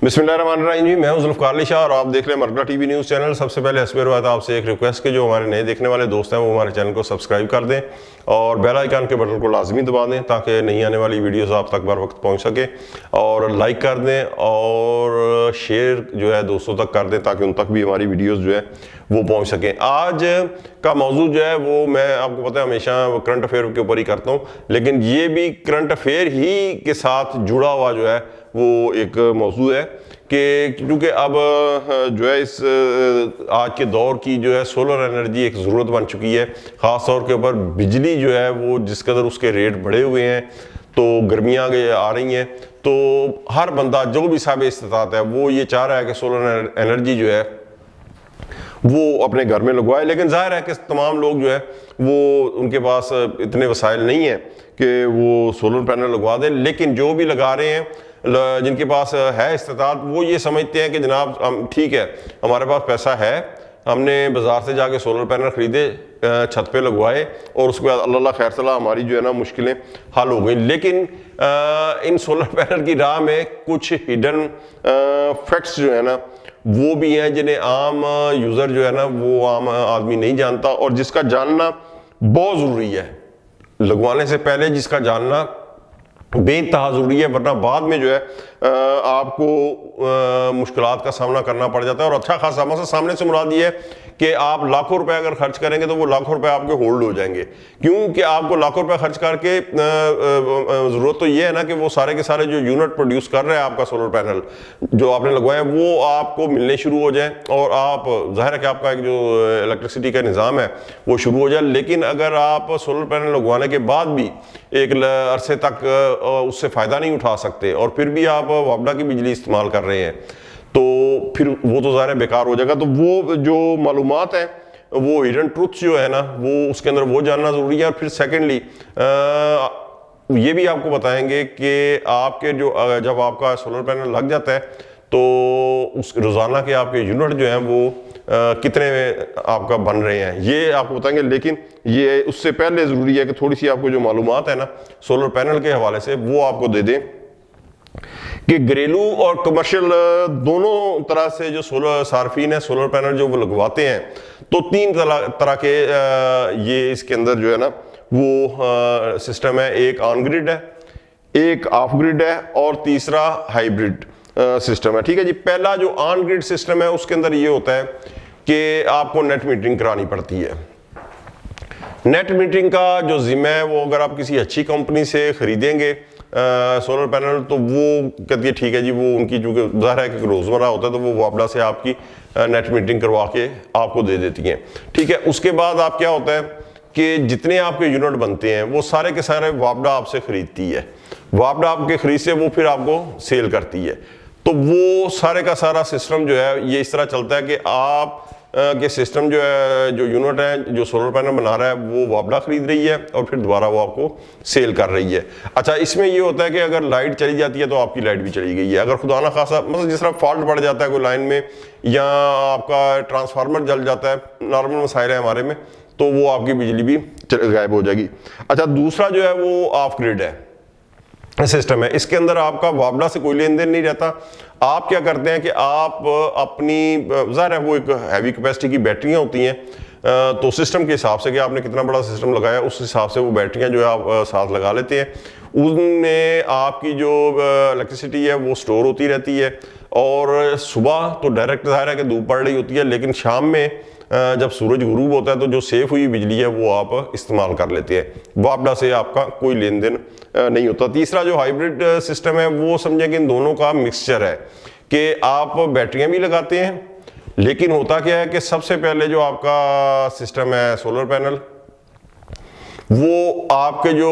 बिस्मिल्लाहिर्रहमानिर्रहीम जी, मैं हूं जुल्फ़िकार अली शाह और आप देख रहे हैं मरकज़ टीवी न्यूज़ चैनल। सबसे पहले हस्बे रुवायत आपसे एक रिक्वेस्ट कि जो हमारे नए देखने वाले दोस्त हैं वो हमारे चैनल को सब्सक्राइब कर दें और बेल आइकन के बटन को लाजमी दबा दें ताकि नई आने वाली वीडियोस आप तक बर वक्त पहुंच सके। और लाइक कर दें और शेयर जो है दोस्तों तक कर दें ताकि उन तक भी हमारी वीडियोज़ जो है वो पहुँच सकें। आज का मौजू जो है वो मैं आपको पता है हमेशा करंट अफेयर के ऊपर ही करता हूँ, लेकिन ये भी करंट अफेयर ही के साथ जुड़ा हुआ जो है वो एक मौजू है कि क्योंकि अब जो है इस आज के दौर की जो है सोलर एनर्जी एक ज़रूरत बन चुकी है। ख़ास तौर के ऊपर बिजली जो है वो जिस कदर उसके रेट बढ़े हुए हैं, तो गर्मियाँ आ रही हैं, तो हर बंदा जो भी साहिब इस्तात है वो ये चाह रहा है कि सोलर एनर्जी जो है वो अपने घर में लगवाए। लेकिन जाहिर है कि तमाम लोग जो है वो उनके पास इतने वसाइल नहीं है कि वो सोलर पैनल लगवा दें। लेकिन जो भी लगा रहे हैं, जिनके पास है इस्तात, वो ये समझते हैं कि जनाब हम ठीक है, हमारे पास पैसा है, हमने बाज़ार से जाके सोलर पैनल ख़रीदे, छत पे लगवाए और उसके बाद अल्लाह खैर सलाह हमारी जो है ना मुश्किलें हल हो गई। लेकिन इन सोलर पैनल की राह में कुछ हिडन फैक्ट्स जो है ना वो भी हैं जिन्हें आम यूज़र जो है ना वो आम आदमी नहीं जानता और जिसका जानना बहुत ज़रूरी है। लगवाने से पहले जिसका जानना बेइंतहा ज़रूरी है, वरना बाद में जो है आपको मुश्किलात का सामना करना पड़ जाता है। और अच्छा खासा मसला सामने से मुराद ये है कि आप लाखों रुपए अगर खर्च करेंगे तो वो लाखों रुपए आपके होल्ड हो जाएंगे। क्योंकि आपको लाखों रुपए खर्च करके ज़रूरत तो ये है ना कि वो सारे के सारे जो यूनिट प्रोड्यूस कर रहे हैं आपका सोलर पैनल जो आपने लगवाया वो आपको मिलने शुरू हो जाए और आप ज़ाहिर है कि आपका एक जो इलेक्ट्रिसिटी का निज़ाम है वो शुरू हो जाए। लेकिन अगर आप सोलर पैनल लगवाने के बाद भी एक अरसे तक उससे फ़ायदा नहीं उठा सकते और फिर भी आप वापडा की बिजली इस्तेमाल कर रहे हैं, तो फिर वो तो ज़ाहिर बेकार हो जाएगा। तो वो जो मालूमात है वो हिडन ट्रुथ्स जो है ना वो उसके अंदर वो जानना ज़रूरी है। और फिर सेकेंडली ये भी आपको बताएंगे कि आपके जो जब आपका सोलर पैनल लग जाता है तो उस रोज़ाना के आपके यूनिट जो हैं वो कितने आपका बन रहे हैं ये आपको बताएंगे। लेकिन ये उससे पहले ज़रूरी है कि थोड़ी सी आपको जो मालूमात है ना सोलर पैनल के हवाले से वो आपको दे दें कि घरेलू और कमर्शियल दोनों तरह से जो सोलर सार्फिन है सोलर पैनल जो वो लगवाते हैं, तो तीन तरह के ये इसके अंदर जो है ना वो सिस्टम है। एक ऑन ग्रिड है, एक ऑफ ग्रिड है और तीसरा हाइब्रिड सिस्टम है। ठीक है जी। पहला जो ऑन ग्रिड सिस्टम है उसके अंदर ये होता है कि आपको नेट मीटरिंग करानी पड़ती है। नेट मीटरिंग का जो जिम्मा है वो अगर आप किसी अच्छी कंपनी से खरीदेंगे सोलर पैनल तो वो कहती है ठीक है जी, वो उनकी चूँकि ज़ाहिर है कि रोज़मर्रा होता है तो वो वापडा से आपकी नेट मीटरिंग करवा के आपको दे देती हैं। ठीक है। उसके बाद आप क्या होता है कि जितने आपके यूनिट बनते हैं वो सारे के सारे वापडा आपसे ख़रीदती है। वापडा आपके ख़रीद से वो फिर आपको सेल करती है। तो वो सारे का सारा सिस्टम जो है ये इस तरह चलता है कि आप के सिस्टम जो है जो यूनिट है जो सोलर पैनल बना रहा है वो वापडा खरीद रही है और फिर दोबारा वो आपको सेल कर रही है। अच्छा, इसमें ये होता है कि अगर लाइट चली जाती है तो आपकी लाइट भी चली गई है। अगर खुदा ना खासा मतलब जिस तरह फॉल्ट पड़ जाता है कोई लाइन में या आपका ट्रांसफार्मर जल जाता है, नॉर्मल मसाइल है हमारे में, तो वो आपकी बिजली भी गायब हो जाएगी। अच्छा, दूसरा जो है वो ऑफ ग्रिड है सिस्टम है। इसके अंदर आपका वापडा से कोई लेन देन नहीं रहता। आप क्या करते हैं कि आप अपनी ज़ाहिर है वो एक हैवी कैपेसिटी की बैटरियां होती हैं, तो सिस्टम के हिसाब से कि आपने कितना बड़ा सिस्टम लगाया उस हिसाब से वो बैटरियां जो है आप साथ लगा लेते हैं। उनमें आपकी जो इलेक्ट्रिसिटी है वो स्टोर होती रहती है और सुबह तो डायरेक्ट ज़ाहिर है कि धूप पड़ रही होती है, लेकिन शाम में जब सूरज गुरूब होता है तो जो सेफ हुई बिजली है वो आप इस्तेमाल कर लेते हैं। वापडा से आपका कोई लेन देन नहीं होता। तीसरा जो हाइब्रिड सिस्टम है वो समझें कि इन दोनों का मिक्सचर है कि आप बैटरियां भी लगाते हैं, लेकिन होता क्या है कि सबसे पहले जो आपका सिस्टम है सोलर पैनल वो आपके जो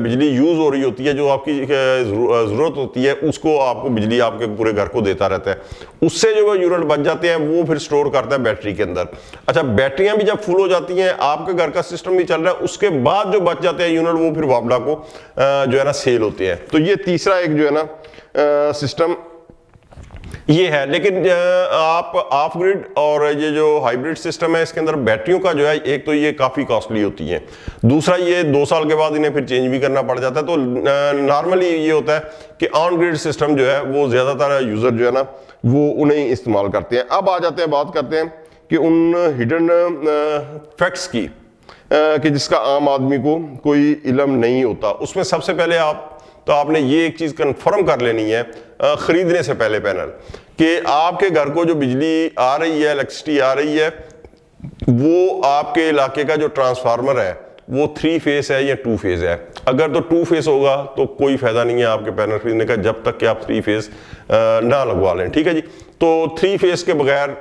बिजली यूज़ हो रही होती है, जो आपकी ज़रूरत होती है उसको आपको बिजली आपके पूरे घर को देता रहता है। उससे जो यूनिट बच जाते हैं वो फिर स्टोर करता है बैटरी के अंदर। अच्छा, बैटरियां भी जब फुल हो जाती हैं, आपके घर का सिस्टम भी चल रहा है, उसके बाद जो बच जाते हैं यूनिट वो फिर वापडा को जो है ना सेल होते हैं। तो ये तीसरा एक जो है ना सिस्टम ये है। लेकिन आप ऑफ ग्रिड और ये जो हाइब्रिड सिस्टम है इसके अंदर बैटरियों का जो है, एक तो ये काफ़ी कॉस्टली होती है, दूसरा ये 2 साल के बाद इन्हें फिर चेंज भी करना पड़ जाता है। तो नॉर्मली ये होता है कि ऑन ग्रिड सिस्टम जो है वो ज़्यादातर यूज़र जो है ना वो उन्हें इस्तेमाल करते हैं। अब आ जाते हैं, बात करते हैं कि उन हिडन फैक्ट्स की कि जिसका आम आदमी को कोई इल्म नहीं होता। उसमें सबसे पहले आपने ये एक चीज़ कंफर्म कर लेनी है ख़रीदने से पहले पैनल, कि आपके घर को जो बिजली आ रही है, इलेक्ट्रिसिटी आ रही है, वो आपके इलाके का जो ट्रांसफार्मर है वो 3 फेस है या 2 फेस है। अगर तो 2 फेस होगा तो कोई फ़ायदा नहीं है आपके पैनल खरीदने का जब तक कि आप 3 फेस ना लगवा लें, ठीक है जी। तो 3 फेस के बगैर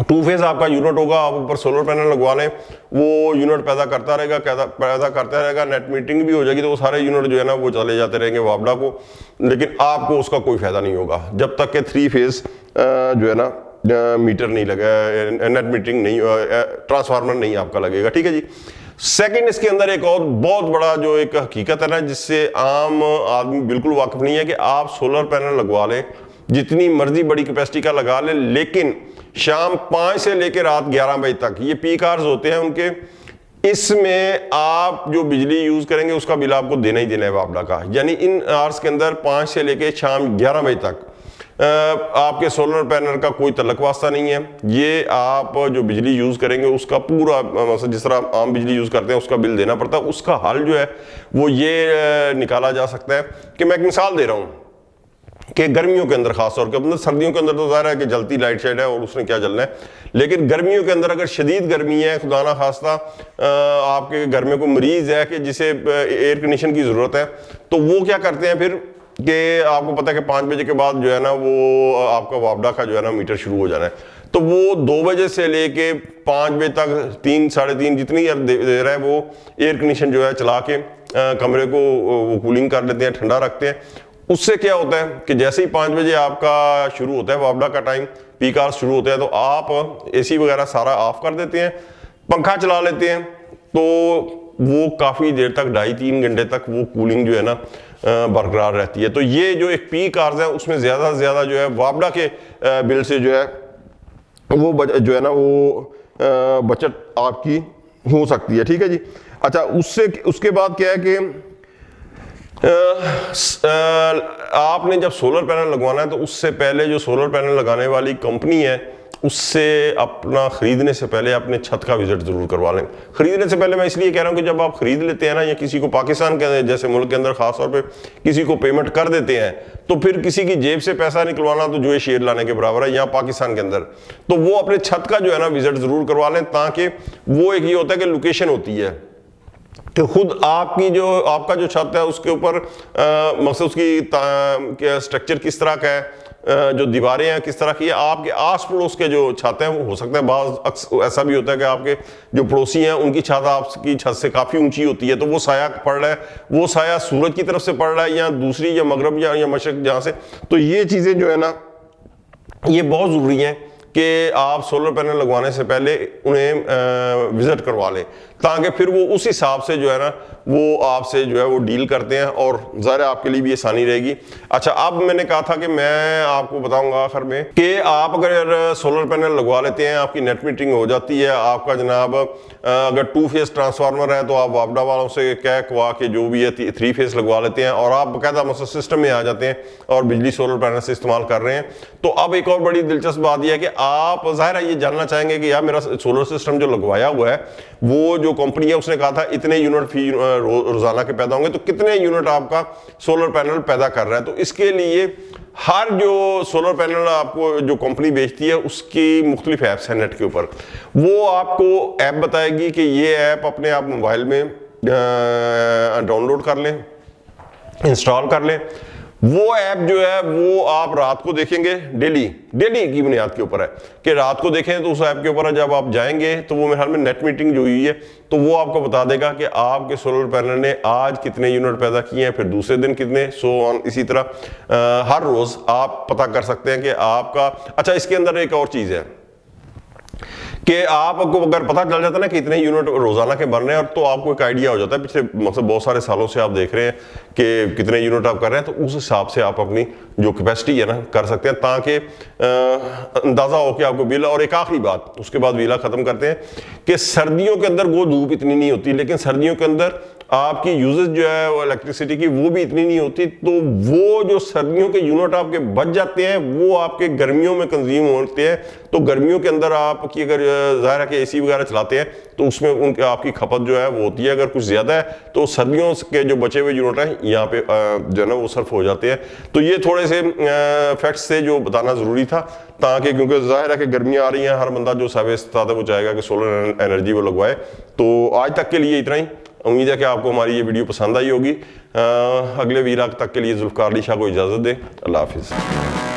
2 फेज आपका यूनिट होगा, आप ऊपर सोलर पैनल लगवा लें, वो यूनिट पैदा करता रहेगा, नेट मीटिंग भी हो जाएगी, तो वो सारे यूनिट जो है ना वो चले जाते रहेंगे वापडा को, लेकिन आपको उसका कोई फायदा नहीं होगा जब तक कि 3 फेज जो है ना मीटर नहीं लगा, नेट मीटिंग नहीं, ट्रांसफार्मर नहीं आपका लगेगा, ठीक है जी। सेकंड, इसके अंदर एक और बहुत बड़ा जो एक हकीकत है ना जिससे आम आदमी बिल्कुल वाकिफ नहीं है, कि आप सोलर पैनल लगवा लें, जितनी मर्जी बड़ी कैपेसिटी का लगा लें, लेकिन शाम 5 से लेकर रात 11 बजे तक ये पीक आवर्स होते हैं उनके, इसमें आप जो बिजली यूज करेंगे उसका बिल आपको देना ही देना है वापडा का। यानी इन आवर्स के अंदर 5 से लेकर शाम 11 बजे तक आपके सोलर पैनल का कोई तल्लक वास्ता नहीं है। ये आप जो बिजली यूज करेंगे उसका पूरा, मतलब जिस तरह आम बिजली यूज करते हैं उसका बिल देना पड़ता है। उसका हल जो है वो ये निकाला जा सकता है कि मैं एक मिसाल दे रहा हूँ कि गर्मियों के अंदर खासतौर पर, मतलब सर्दियों के अंदर तो ज़ाहिर है कि जलती लाइट शेड है और उसने क्या जलना है, लेकिन गर्मियों के अंदर अगर शदीद गर्मी है, खुदा ना खास्ता आपके घर में कोई मरीज है कि जिसे एयर कंडीशन की ज़रूरत है, तो वो क्या करते हैं फिर कि आपको पता है कि 5 बजे के बाद जो है ना वो आपका वापडा का जो है ना मीटर शुरू हो जाना है, तो वो 2 बजे से लेके 5 बजे तक 3 साढ़े 3 जितनी देर है वो एयर कंडीशन जो है चला के कमरे को वो कूलिंग कर लेते हैं, ठंडा रखते हैं। उससे क्या होता है कि जैसे ही 5 बजे आपका शुरू होता है वापडा का टाइम, पीक आवर्स शुरू होते हैं, तो आप एसी वगैरह सारा ऑफ कर देते हैं, पंखा चला लेते हैं, तो वो काफ़ी देर तक 2.5-3 घंटे तक वो कूलिंग जो है ना बरकरार रहती है। तो ये जो एक पीक आवर्स है उसमें ज़्यादा से ज़्यादा जो है वापडा के बिल से जो है वो जो है ना वो बचत आपकी हो सकती है, ठीक है जी। अच्छा, उसके बाद क्या है कि आपने जब सोलर पैनल लगवाना है तो उससे पहले जो सोलर पैनल लगाने वाली कंपनी है उससे अपना खरीदने से पहले अपने छत का विजिट जरूर करवा लें। खरीदने से पहले मैं इसलिए कह रहा हूं कि जब आप खरीद लेते हैं ना, या किसी को पाकिस्तान के जैसे मुल्क के अंदर खासतौर पे किसी को पेमेंट कर देते हैं, तो फिर किसी की जेब से पैसा निकलवाना तो जो है शेर लाने के बराबर है यहाँ पाकिस्तान के अंदर। तो वो अपने छत का जो है ना विजिट जरूर करवा लें, ताकि वो एक ये होता है कि लोकेशन होती है कि खुद आपका जो छत है उसके ऊपर मकसद उसकी स्ट्रक्चर किस तरह का है, जो दीवारें हैं किस तरह की है, आपके आस पड़ोस के जो छत हैं वो हो सकता है बाज़ ऐसा भी होता है कि आपके जो पड़ोसी हैं उनकी छत आपकी छत से काफ़ी ऊंची होती है, तो वो साया पड़ रहा है, वो साया सूरज की तरफ से पड़ रहा है या दूसरी या मगरब या मशरक जहाँ से, तो ये चीज़ें जो है ना ये बहुत ज़रूरी हैं कि आप सोलर पैनल लगवाने से पहले उन्हें विजिट करवा लें, ताकि फिर वो उस हिसाब से जो है ना वो आपसे जो है वो डील करते हैं और ज़ाहिर आपके लिए भी आसानी रहेगी। अच्छा, अब मैंने कहा था कि मैं आपको बताऊंगा आखिर में कि आप अगर सोलर पैनल लगवा लेते हैं, आपकी नेट मीटरिंग हो जाती है, आपका जनाब अगर 2 फेस ट्रांसफार्मर है तो आप वापडा वालों से कह कवा के जो भी है 3 फेस लगवा लेते हैं और आप बाकायदा मतलब सिस्टम में आ जाते हैं और बिजली सोलर पैनल से इस्तेमाल कर रहे हैं। तो अब एक और बड़ी दिलचस्प बात यह है कि आप ज़ाहिर ये जानना चाहेंगे कि यार मेरा सोलर सिस्टम जो लगवाया हुआ है वो जो कंपनी है उसने कहा था इतने यूनिट रोजाना के पैदा होंगे, तो कितने यूनिट आपका सोलर पैनल पैदा कर रहा है। तो इसके लिए हर जो सोलर पैनल आपको जो कंपनी बेचती है उसकी मुख्तलिफ ऐप्स हैं नेट के ऊपर, वो आपको ऐप बताएगी कि ये ऐप अपने आप मोबाइल में डाउनलोड कर लें, इंस्टॉल कर लें। वो ऐप जो है वो आप रात को देखेंगे, डेली की बुनियाद के ऊपर है कि रात को देखें, तो उस ऐप के ऊपर जब आप जाएंगे तो वो मेरे ख्याल में नेट मीटिंग जो हुई है तो वो आपको बता देगा कि आपके सोलर पैनल ने आज कितने यूनिट पैदा किए हैं, फिर दूसरे दिन कितने, सो ऑन। इसी तरह हर रोज आप पता कर सकते हैं कि आपका। अच्छा, इसके अंदर एक और चीज है कि आपको अगर पता चल जाता है ना कि इतने यूनिट रोजाना के बन रहे हैं, और तो आपको एक आइडिया हो जाता है, पिछले मतलब बहुत सारे सालों से आप देख रहे हैं कि कितने यूनिट आप कर रहे हैं, तो उस हिसाब से आप अपनी जो कैपेसिटी है ना कर सकते हैं, ताकि अंदाजा हो कि आपको बिल। और एक आखिरी बात, उसके बाद वीला खत्म करते हैं, कि सर्दियों के अंदर वो धूप इतनी नहीं होती, लेकिन सर्दियों के अंदर आपकी यूजेज जो है वो इलेक्ट्रिसिटी की वो भी इतनी नहीं होती, तो वो जो सर्दियों के यूनिट आपके बच जाते हैं वो आपके गर्मियों में कंज्यूम होते हैं। तो गर्मियों के अंदर आपकी अगर जाहिर है कि एसी वगैरह चलाते हैं तो उसमें उनके आपकी खपत जो है वो होती है, अगर कुछ ज़्यादा है तो सर्दियों के जो बचे हुए यूनिट हैं यहाँ पे जो है ना वो सर्फ हो जाते हैं। तो ये थोड़े से फैक्ट्स थे जो बताना ज़रूरी था, ताकि क्योंकि जाहिर है कि गर्मियाँ आ रही हैं, हर बंदा जो सर्विस था वो चाहेगा कि सोलर एनर्जी वो लगवाए। तो आज तक के लिए इतना ही। उम्मीद है कि आपको हमारी ये वीडियो पसंद आई होगी। अगले वीलॉग तक के लिए जुल्फकार अली शाह को इजाज़त दें। अल्लाह हाफिज़।